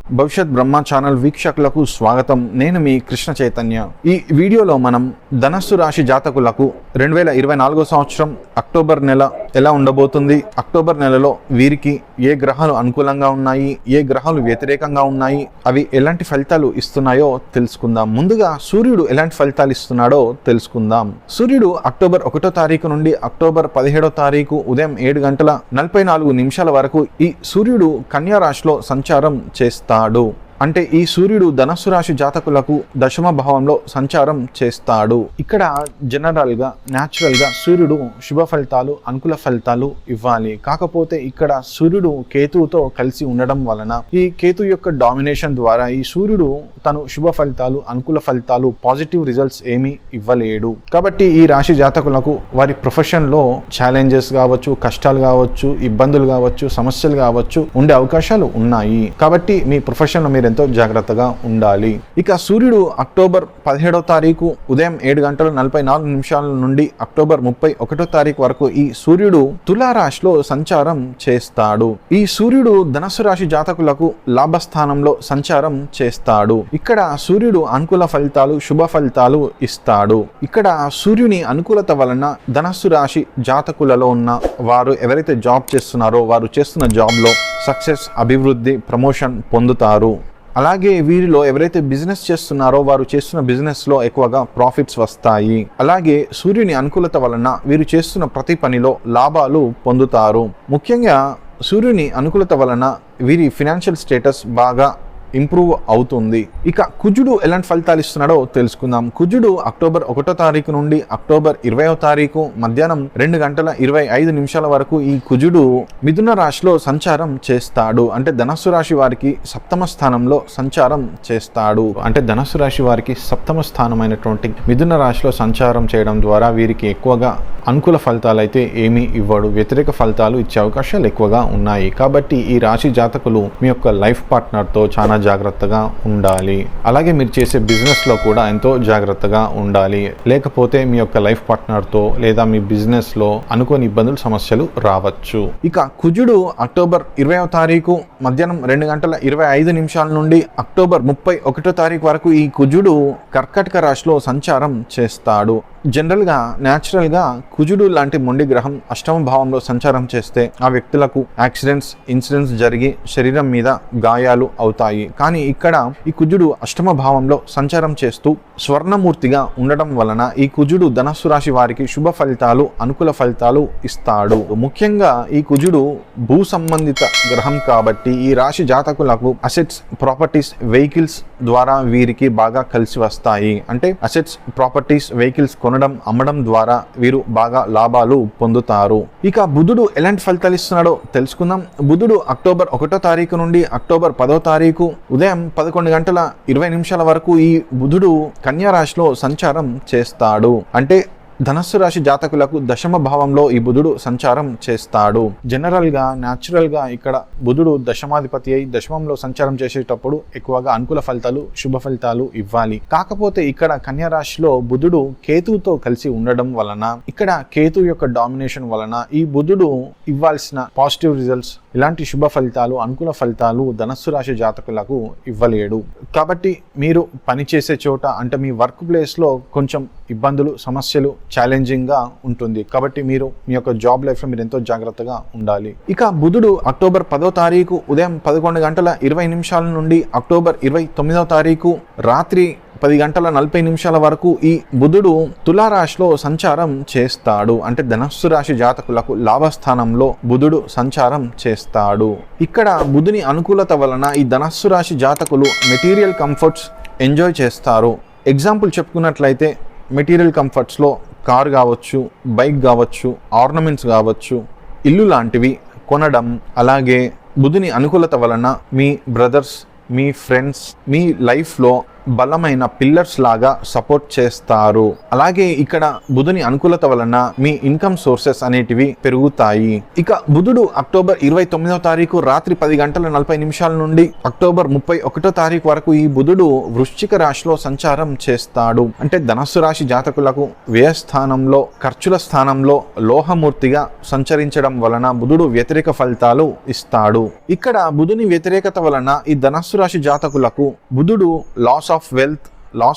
భవిష్యత్ బ్రహ్మ ఛానల్ వీక్షకులకు స్వాగతం. నేను మీ కృష్ణ చైతన్య. ఈ వీడియోలో మనం ధనస్సు రాశి జాతకులకు 2024 సంవత్సరం అక్టోబర్ నెల ఎలా ఉండబోతుంది, అక్టోబర్ నెలలో వీరికి ఏ గ్రహాలు అనుకూలంగా ఉన్నాయి, ఏ గ్రహాలు వ్యతిరేకంగా ఉన్నాయి, అవి ఎలాంటి ఫలితాలు ఇస్తున్నాయో తెలుసుకుందాం. ముందుగా సూర్యుడు ఎలాంటి ఫలితాలు ఇస్తున్నాడో తెలుసుకుందాం. సూర్యుడు అక్టోబర్ 1వ తారీఖు నుండి అక్టోబర్ 17వ తారీఖు ఉదయం 7:44 వరకు ఈ సూర్యుడు కన్యా రాశిలో సంచారం చేస్తాడు. అంటే ఈ సూర్యుడు ధనస్సు రాశి జాతకులకు దశమ భావంలో సంచారం చేస్తాడు. ఇక్కడ జనరల్గా న్యాచురల్గా సూర్యుడు శుభ ఫలితాలు, అనుకూల ఫలితాలు ఇవ్వాలి. కాకపోతే ఇక్కడ సూర్యుడు కేతువుతో కలిసి ఉండడం వలన ఈ కేతు యొక్క డామినేషన్ ద్వారా ఈ సూర్యుడు తను శుభ ఫలితాలు, అనుకూల ఫలితాలు, పాజిటివ్ రిజల్ట్స్ ఏమీ ఇవ్వలేడు. కాబట్టి ఈ రాశి జాతకులకు వారి ప్రొఫెషన్లో ఛాలెంజెస్ కావచ్చు, కష్టాలు కావచ్చు, ఇబ్బందులు కావచ్చు, సమస్యలు కావచ్చు ఉండే అవకాశాలు ఉన్నాయి. కాబట్టి మీ ప్రొఫెషన్లో మీరు ఎంతో జాగ్రత్తగా ఉండాలి. ఇక సూర్యుడు అక్టోబర్ 17వ తారీఖు ఉదయం 7:44 నుండి అక్టోబర్ 31వ తారీఖు వరకు ఈ సూర్యుడు తులారాశిలో సంచారం చేస్తాడు. ఈ సూర్యుడు ధనస్సు రాశి జాతకులకు లాభస్థానంలో సంచారం చేస్తాడు. ఇక్కడ సూర్యుడు అనుకూల ఫలితాలు, శుభ ఫలితాలు ఇస్తాడు. ఇక్కడ సూర్యుని అనుకూలత వలన ధనస్సు రాశి జాతకులలో ఉన్న వారు ఎవరైతే జాబ్ చేస్తున్నారో వారు చేస్తున్న జాబ్లో సక్సెస్, అభివృద్ధి, ప్రమోషన్ పొందుతారు. అలాగే వీరిలో ఎవరైతే బిజినెస్ చేస్తున్నారో వారు చేస్తున్న బిజినెస్లో ఎక్కువగా ప్రాఫిట్స్ వస్తాయి. అలాగే సూర్యుని అనుకూలత వలన వీరు చేస్తున్న ప్రతి పనిలో లాభాలు పొందుతారు. ముఖ్యంగా సూర్యుని అనుకూలత వలన వీరి ఫినాన్షియల్ స్టేటస్ బాగా ఇంప్రూవ్ అవుతుంది. ఇక కుజుడు ఎలాంటి ఫలితాలు ఇస్తున్నాడో తెలుసుకుందాం. కుజుడు అక్టోబర్ 1వ తారీఖు నుండి అక్టోబర్ 20వ తారీఖు మధ్యాహ్నం 2:25 వరకు ఈ కుజుడు మిథున రాశిలో సంచారం చేస్తాడు. అంటే ధనస్సు రాశి వారికి సప్తమ స్థానంలో సంచారం చేస్తాడు. అంటే ధనస్సు రాశి వారికి సప్తమ స్థానమైనటువంటి మిథున రాశిలో సంచారం చేయడం ద్వారా వీరికి ఎక్కువగా అనుకూల ఫలితాలు అయితే ఏమీ ఇవ్వడు, వ్యతిరేక ఫలితాలు ఇచ్చే అవకాశాలు ఎక్కువగా ఉన్నాయి. కాబట్టి ఈ రాశి జాతకులు మీ యొక్క లైఫ్ పార్ట్నర్తో చాలా జాగ్రత్తగా ఉండాలి. అలాగే మీరు చేసే బిజినెస్లో కూడా ఎంతో జాగ్రత్తగా ఉండాలి. లేకపోతే మీ యొక్క లైఫ్ పార్ట్నర్తో లేదా మీ బిజినెస్లో అనుకోని ఇబ్బందులు, సమస్యలు రావచ్చు. ఇక కుజుడు అక్టోబర్ 20వ తారీఖు మధ్యాహ్నం 2:25 నుండి అక్టోబర్ 31వ తారీఖు వరకు ఈ కుజుడు కర్కాటక రాశిలో సంచారం చేస్తాడు. జనరల్గా న్యాచురల్గా కుజుడు లాంటి మొండి గ్రహం అష్టమ భావంలో సంచారం చేస్తే ఆ వ్యక్తులకు యాక్సిడెంట్స్, ఇన్సిడెంట్స్ జరిగి శరీరం మీద గాయాలు అవుతాయి. కానీ ఇక్కడ ఈ కుజుడు అష్టమ భావంలో సంచారం చేస్తూ స్వర్ణమూర్తిగా ఉండడం వలన ఈ కుజుడు ధనస్సు రాశి వారికి శుభ ఫలితాలు, అనుకూల ఫలితాలు ఇస్తాడు. ముఖ్యంగా ఈ కుజుడు భూ సంబంధిత గ్రహం కాబట్టి ఈ రాశి జాతకులకు అసెట్స్, ప్రాపర్టీస్, వెహికల్స్ ద్వారా వీరికి బాగా కలిసి వస్తాయి. అంటే అసెట్స్, ప్రాపర్టీస్, వెహికల్స్ కొనడం, అమ్మడం ద్వారా వీరు బాగా లాభాలు పొందుతారు. ఇక బుధుడు ఎలాంటి ఫలితాలు ఇస్తున్నాడో తెలుసుకుందాం. బుధుడు అక్టోబర్ 1వ తారీఖు నుండి అక్టోబర్ 10వ తారీఖు ఉదయం 11:20 వరకు ఈ బుధుడు కన్యా రాశిలో సంచారం చేస్తాడు. అంటే ధనస్సు రాశి జాతకులకు దశమ భావంలో ఈ బుధుడు సంచారం చేస్తాడు. జనరల్గా న్యాచురల్గా ఇక్కడ బుధుడు దశమాధిపతి అయి దశమంలో సంచారం చేసేటప్పుడు ఎక్కువగా అనుకూల ఫలితాలు, శుభ ఫలితాలు ఇవ్వాలి. కాకపోతే ఇక్కడ కన్యా రాశిలో బుధుడు కేతువుతో కలిసి ఉండడం వలన, ఇక్కడ కేతు యొక్క డామినేషన్ వలన ఈ బుధుడు ఇవ్వాల్సిన పాజిటివ్ రిజల్ట్స్, ఇలాంటి శుభ ఫలితాలు, అనుకూల ఫలితాలు ధనస్సు రాశి జాతకులకు ఇవ్వలేడు. కాబట్టి మీరు పనిచేసే చోట అంటే మీ వర్క్ ప్లేస్లో కొంచెం ఇబ్బందులు, సమస్యలు, ఛాలెంజింగ్గా ఉంటుంది. కాబట్టి మీరు మీ యొక్క జాబ్ లైఫ్లో మీరు ఎంతో జాగ్రత్తగా ఉండాలి. ఇక బుధుడు అక్టోబర్ 10వ తారీఖు ఉదయం 11:20 నుండి అక్టోబర్ 29వ తారీఖు రాత్రి 10:40 వరకు ఈ బుధుడు తులారాశిలో సంచారం చేస్తాడు. అంటే ధనస్సు రాశి జాతకులకు లాభస్థానంలో బుధుడు సంచారం చేస్తాడు. ఇక్కడ బుధుని అనుకూలత వలన ఈ ధనస్సు రాశి జాతకులు మెటీరియల్ కంఫర్ట్స్ ఎంజాయ్ చేస్తారు. ఎగ్జాంపుల్ చెప్పుకున్నట్లయితే మెటీరియల్ కంఫర్ట్స్లో కార్ కావచ్చు, బైక్ కావచ్చు, ఆర్నమెంట్స్ కావచ్చు, ఇల్లు లాంటివి కొనడం. అలాగే బుధుని అనుకూలత వలన మీ బ్రదర్స్, మీ ఫ్రెండ్స్, మీ లైఫ్లో బలమైన పిల్లర్స్ లాగా సపోర్ట్ చేస్తారు. అలాగే ఇక్కడ బుధుని అనుకూలత వలన మీ ఇన్కమ్ సోర్సెస్ అనేటివి పెరుగుతాయి. ఇక బుధుడు అక్టోబర్ 29వ తారీఖు రాత్రి 10:40 నుండి అక్టోబర్ 31వ తారీఖు వరకు ఈ బుధుడు వృశ్చిక రాశిలో సంచారం చేస్తాడు. అంటే ధనస్సు రాశి జాతకులకు వ్యయస్థానంలో ఖర్చుల స్థానంలో లోహమూర్తిగా సంచరించడం వలన బుధుడు వ్యతిరేక ఫలితాలు ఇస్తాడు. ఇక్కడ బుధుని వ్యతిరేకత వలన ఈ ధనస్సు రాశి జాతకులకు బుధుడు లాస్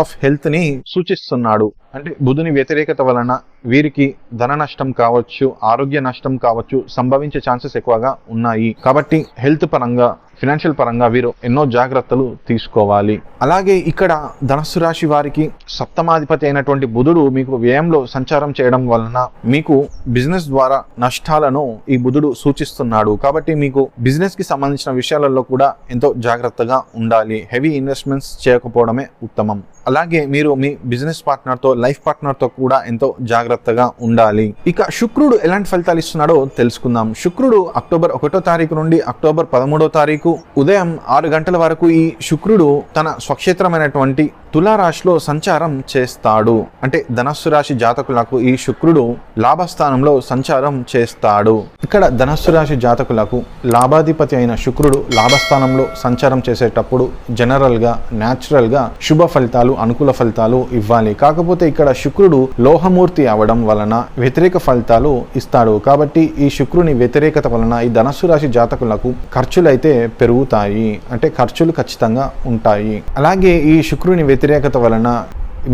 ఆఫ్ హెల్త్ ని సూచిస్తున్నాడు. అంటే బుధుని వ్యతిరేకత వలన వీరికి ధన నష్టం కావచ్చు, ఆరోగ్య నష్టం కావచ్చు సంభవించే ఛాన్సెస్ ఎక్కువగా ఉన్నాయి. కాబట్టి హెల్త్ పరంగా, ఫినాన్షియల్ పరంగా వీరు ఎన్నో జాగ్రత్తలు తీసుకోవాలి. అలాగే ఇక్కడ ధనస్సు రాశి వారికి సప్తమాధిపతి అయినటువంటి బుధుడు మీకు వ్యయంలో సంచారం చేయడం వలన మీకు బిజినెస్ ద్వారా నష్టాలను ఈ బుధుడు సూచిస్తున్నాడు. కాబట్టి మీకు బిజినెస్ కి సంబంధించిన విషయాలలో కూడా ఎంతో జాగ్రత్తగా ఉండాలి. హెవీ ఇన్వెస్ట్మెంట్స్ చేయకపోవడమే ఉత్తమం. అలాగే మీరు మీ బిజినెస్ పార్ట్నర్తో, లైఫ్ పార్ట్నర్తో కూడా ఎంతో జాగ్రత్తగా ఉండాలి. ఇక శుక్రుడు ఎలాంటి ఫలితాలు ఇస్తున్నాడో తెలుసుకుందాం. శుక్రుడు అక్టోబర్ 1వ తారీఖు నుండి అక్టోబర్ 13వ తారీఖు ఉదయం 6 గంటల వరకు ఈ శుక్రుడు తన స్వక్షేత్రమైనటువంటి తులారాశిలో సంచారం చేస్తాడు. అంటే ధనస్సు రాశి జాతకులకు ఈ శుక్రుడు లాభస్థానంలో సంచారం చేస్తాడు. ఇక్కడ ధనస్సు రాశి జాతకులకు లాభాధిపతి అయిన శుక్రుడు లాభస్థానంలో సంచారం చేసేటప్పుడు జనరల్ గా, న్యాచురల్ గా శుభ ఫలితాలు, అనుకూల ఫలితాలు ఇవ్వాలి. కాకపోతే ఇక్కడ శుక్రుడు లోహమూర్తి అవడం వలన వ్యతిరేక ఫలితాలు ఇస్తాడు. కాబట్టి ఈ శుక్రుని వ్యతిరేకత వలన ఈ ధనస్సు రాశి జాతకులకు ఖర్చులైతే పెరుగుతాయి. అంటే ఖర్చులు ఖచ్చితంగా ఉంటాయి. అలాగే ఈ శుక్రుని వ్యతిరేకత వలన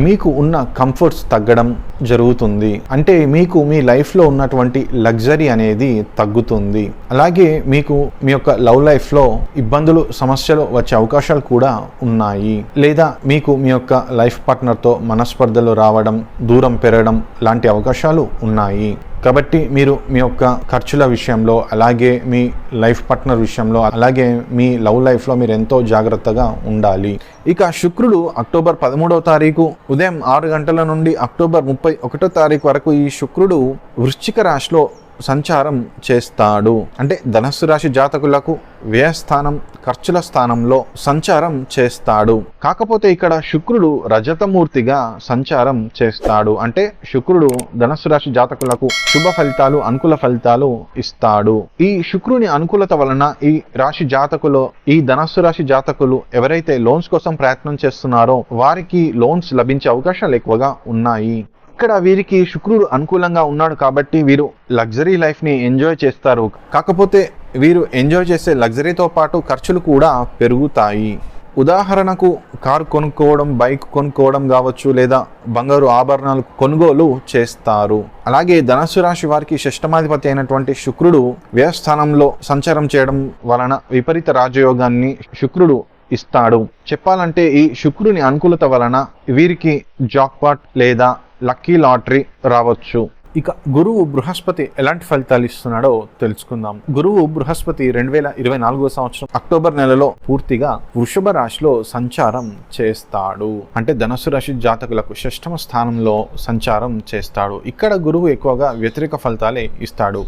మీకు ఉన్న కంఫర్ట్స్ తగ్గడం జరుగుతుంది. అంటే మీకు మీ లైఫ్లో ఉన్నటువంటి లగ్జరీ అనేది తగ్గుతుంది. అలాగే మీకు మీ యొక్క లవ్ లైఫ్లో ఇబ్బందులు, సమస్యలు వచ్చే అవకాశాలు కూడా ఉన్నాయి. లేదా మీకు మీ యొక్క లైఫ్ పార్ట్నర్తో మనస్పర్ధలు రావడం, దూరం పెరగడం లాంటి అవకాశాలు ఉన్నాయి. కాబట్టి మీరు మీ యొక్క ఖర్చుల విషయంలో, అలాగే మీ లైఫ్ పార్ట్నర్ విషయంలో, అలాగే మీ లవ్ లైఫ్లో మీరు ఎంతో జాగ్రత్తగా ఉండాలి. ఇక శుక్రుడు అక్టోబర్ 13వ తారీఖు ఉదయం 6 గంటల నుండి అక్టోబర్ 31వ తారీఖు వరకు ఈ శుక్రుడు వృశ్చిక రాశిలో సంచారం చేస్తాడు. అంటే ధనస్సు రాశి జాతకులకు వ్యయస్థానం, ఖర్చుల స్థానంలో సంచారం చేస్తాడు. కాకపోతే ఇక్కడ శుక్రుడు రజతమూర్తిగా సంచారం చేస్తాడు. అంటే శుక్రుడు ధనస్సు రాశి జాతకులకు శుభ ఫలితాలు, అనుకూల ఫలితాలు ఇస్తాడు. ఈ శుక్రుని అనుకూలత వలన ఈ రాశి జాతకులు, ఈ ధనస్సు రాశి జాతకులు ఎవరైతే లోన్స్ కోసం ప్రయత్నం చేస్తున్నారో వారికి లోన్స్ లభించే అవకాశాలు ఎక్కువగా ఉన్నాయి. ఇక్కడ వీరికి శుక్రుడు అనుకూలంగా ఉన్నాడు కాబట్టి వీరు లగ్జరీ లైఫ్ ని ఎంజాయ్ చేస్తారు. కాకపోతే వీరు ఎంజాయ్ చేసే లగ్జరీతో పాటు ఖర్చులు కూడా పెరుగుతాయి. ఉదాహరణకు కారు కొనుక్కోవడం, బైక్ కొనుక్కోవడం కావచ్చు, లేదా బంగారు ఆభరణాలు కొనుగోలు చేస్తారు. అలాగే ధనస్సు రాశి వారికి షష్టమాధిపతి అయినటువంటి శుక్రుడు వ్యయస్థానంలో సంచారం చేయడం వలన విపరీత రాజయోగాన్ని శుక్రుడు ఇస్తాడు. చెప్పాలంటే ఈ శుక్రుని అనుకూలత వలన వీరికి జాక్పాట్ లేదా లక్కీ లాటరీ రావచ్చు. ఇక గురువు బృహస్పతి ఎలాంటి ఫలితాలు ఇస్తున్నాడో తెలుసుకుందాం. గురువు బృహస్పతి 2024వ సంవత్సరం అక్టోబర్ నెలలో పూర్తిగా వృషభ రాశిలో సంచారం చేస్తాడు. అంటే ధనస్సు రాశి జాతకులకు 6వ స్థానంలో సంచారం చేస్తాడు. ఇక్కడ గురువు ఎక్కువగా వ్యతిరేక ఫలితాలే ఇస్తాడు.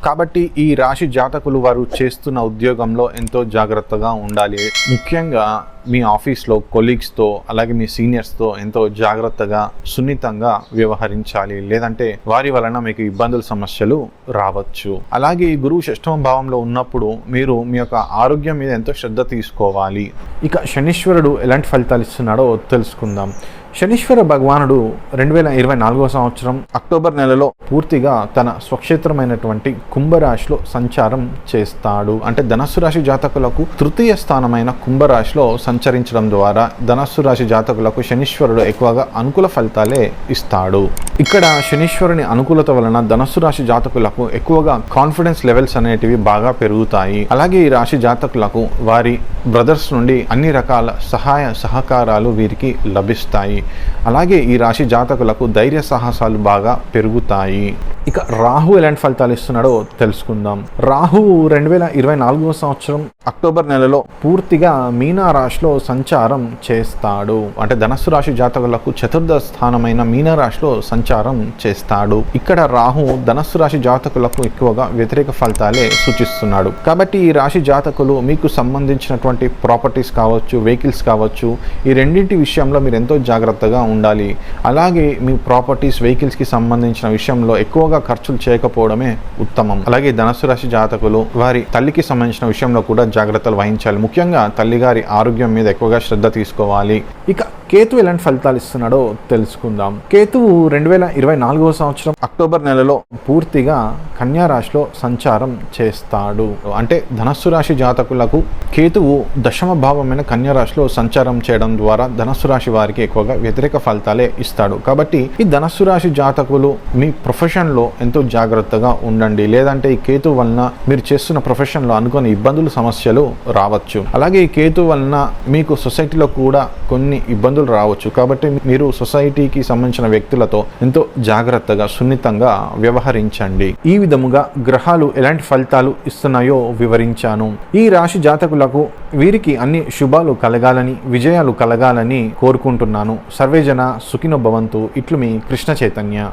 కాబట్టి ఈ రాశి జాతకులు వారు చేస్తున్న ఉద్యోగంలో ఎంతో జాగ్రత్తగా ఉండాలి. ముఖ్యంగా మీ ఆఫీస్లో కొలీగ్స్తో, అలాగే మీ సీనియర్స్తో ఎంతో జాగ్రత్తగా, సున్నితంగా వ్యవహరించాలి. లేదంటే వారి వలన మీకు ఇబ్బందులు, సమస్యలు రావచ్చు. అలాగే ఈ గురువు 6వ భావంలో ఉన్నప్పుడు మీరు మీ యొక్క ఆరోగ్యం మీద ఎంతో శ్రద్ధ తీసుకోవాలి. ఇక శనీశ్వరుడు ఎలాంటి ఫలితాలు ఇస్తున్నాడో తెలుసుకుందాం. శనీశ్వర భగవానుడు 2024వ సంవత్సరం అక్టోబర్ నెలలో పూర్తిగా తన స్వక్షేత్రమైనటువంటి కుంభరాశిలో సంచారం చేస్తాడు. అంటే ధనస్సు రాశి జాతకులకు తృతీయ స్థానమైన కుంభరాశిలో సంచరించడం ద్వారా ధనస్సు రాశి జాతకులకు శనీశ్వరుడు ఎక్కువగా అనుకూల ఫలితాలే ఇస్తాడు. ఇక్కడ శనీశ్వరుని అనుకూలత వలన ధనస్సు రాశి జాతకులకు ఎక్కువగా కాన్ఫిడెన్స్ లెవెల్స్ అనేటివి బాగా పెరుగుతాయి. అలాగే ఈ రాశి జాతకులకు వారి బ్రదర్స్ నుండి అన్ని రకాల సహాయ సహకారాలు వీరికి లభిస్తాయి. అలాగే ఈ రాశి జాతకులకు ధైర్య సాహసాలు బాగా పెరుగుతాయి. ఇక రాహు ఎలాంటి ఫలితాలు ఇస్తున్నాడో తెలుసుకుందాం. రాహువు 2024వ సంవత్సరం అక్టోబర్ నెలలో పూర్తిగా మీనా రాశిలో సంచారం చేస్తాడు. అంటే ధనస్సు రాశి జాతకులకు 4వ స్థానమైన మీనా రాశిలో సంచారం చేస్తాడు. ఇక్కడ రాహు ధనస్సు రాశి జాతకులకు ఎక్కువగా వ్యతిరేక ఫలితాలే సూచిస్తున్నాడు. కాబట్టి ఈ రాశి జాతకులు మీకు సంబంధించినటువంటి కొనేటటువంటి ప్రాపర్టీస్ కావచ్చు, వెహికల్స్ కావచ్చు, ఈ రెండింటి విషయంలో మీరు ఎంతో జాగ్రత్తగా ఉండాలి. అలాగే మీ ప్రాపర్టీస్, వెహికల్స్కి సంబంధించిన విషయంలో ఎక్కువగా ఖర్చులు చేయకపోవడమే ఉత్తమం. అలాగే ధనుస్సు రాశి జాతకులు వారి తల్లికి సంబంధించిన విషయంలో కూడా జాగ్రత్తలు వహించాలి. ముఖ్యంగా తల్లిగారి ఆరోగ్యం మీద ఎక్కువగా శ్రద్ధ తీసుకోవాలి. ఇక కేతువు ఎలాంటి ఫలితాలు ఇస్తున్నాడో తెలుసుకుందాం. కేతువు 2024వ సంవత్సరం అక్టోబర్ నెలలో పూర్తిగా కన్యా రాశిలో సంచారం చేస్తాడు. అంటే ధనస్సు రాశి జాతకులకు కేతువు దశమ భావమైన కన్యా రాశిలో సంచారం చేయడం ద్వారా ధనస్సు రాశి వారికి ఎక్కువగా వ్యతిరేక ఫలితాలే ఇస్తాడు. కాబట్టి ఈ ధనస్సు రాశి జాతకులు మీ ప్రొఫెషన్లో ఎంతో జాగ్రత్తగా ఉండండి. లేదంటే ఈ కేతు వలన మీరు చేస్తున్న ప్రొఫెషన్లో అనుకోని ఇబ్బందులు, సమస్యలు రావచ్చు. అలాగే ఈ కేతు వలన మీకు సొసైటీలో కూడా కొన్ని ఇబ్బందులు రావచ్చు. కాబట్టి మీరు సొసైటీకి సంబంధించిన వ్యక్తులతో ఎంతో జాగ్రత్తగా, సున్నితంగా వ్యవహరించండి. ఈ విధముగా గ్రహాలు ఎలాంటి ఫలితాలు ఇస్తున్నాయో వివరించాను. ఈ రాశి జాతకులకు వీరికి అన్ని శుభాలు కలగాలని, విజయాలు కలగాలని కోరుకుంటున్నాను. సర్వేజన సుఖినో భవంతు. ఇట్లు మీ కృష్ణ చైతన్య.